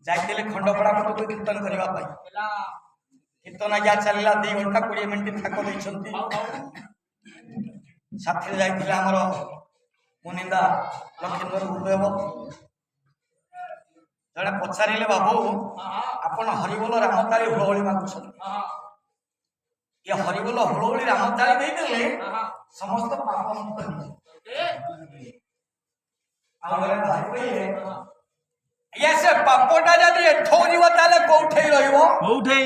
जाइले खंडपड़ा पटक कीर्तन करने कीर्तन आज्ञा चलला 2 घंटा 20 मिनिट थाक देइछंती साथी जाइथिले हमर मुनिंदा लखींद्र गुरुदेव जड़े पचारे बाबू आपण हरिबोल रामताली हुलहुली मागुछन ये हरिबोल हुलहुली रामताली देदेले समस्त पाप मुक्त ये से पापोटा जदि एठोरी बताले कोठे रहिबो कोठे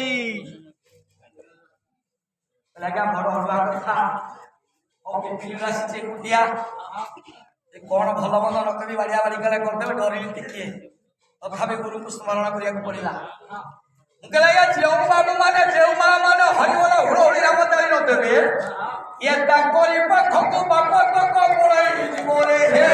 लगा बड़ हवा कथा ओके पिलरास से कुटिया ए कोन भलो मन नकबी बाड़िया बाड़ी कले करदेबे डरिली टिके तथापि गुरु को स्मरण करिया पड़िला मुकला या जेउ बाबू माने जेउ मा माने हरिवल हुलहुली रामताली न देबे ये ताकोरी पखको बाप तक पळाई जीवो रे हे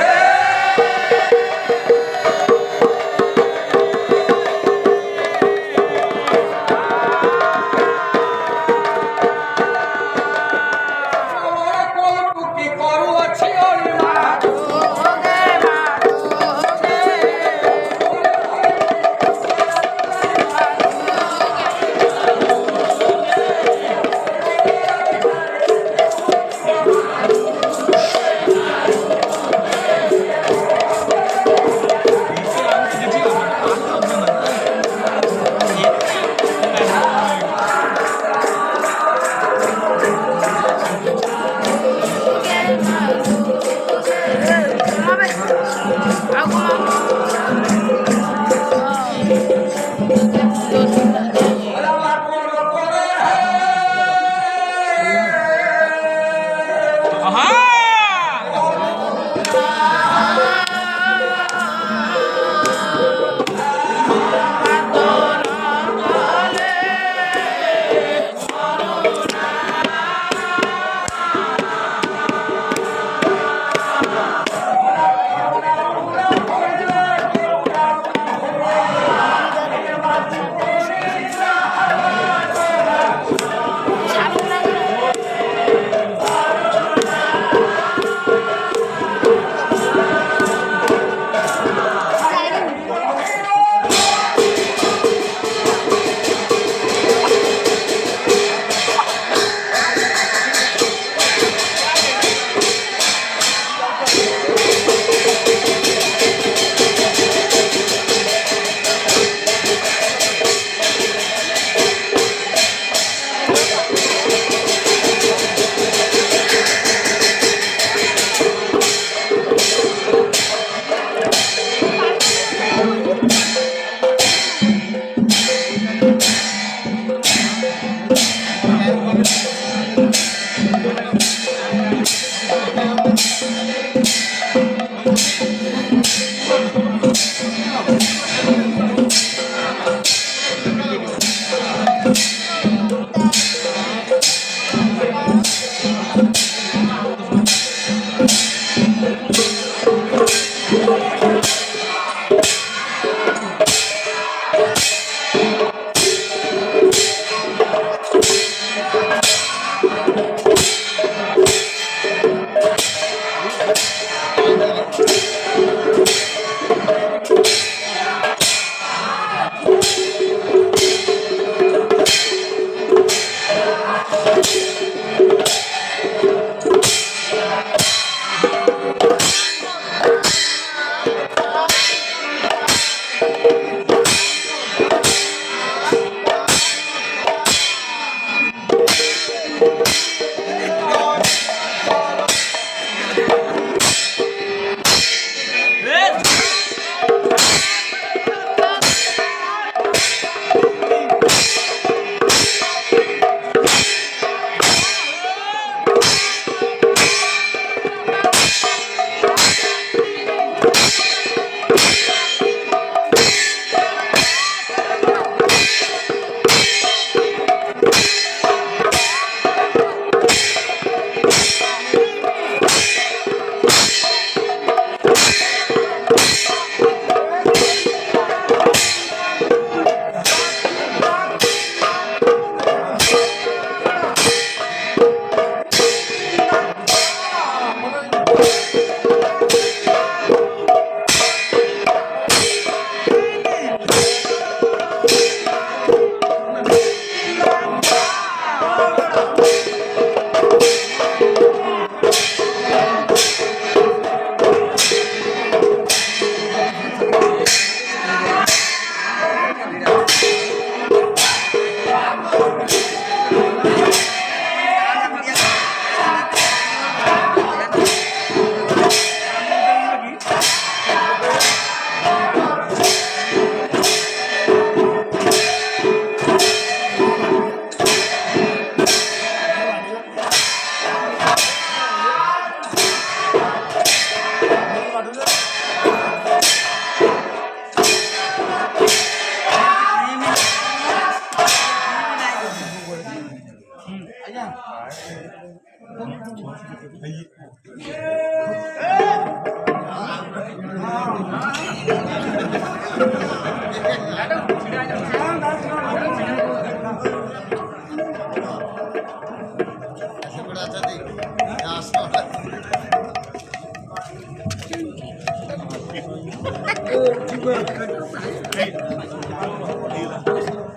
Jubagayaka.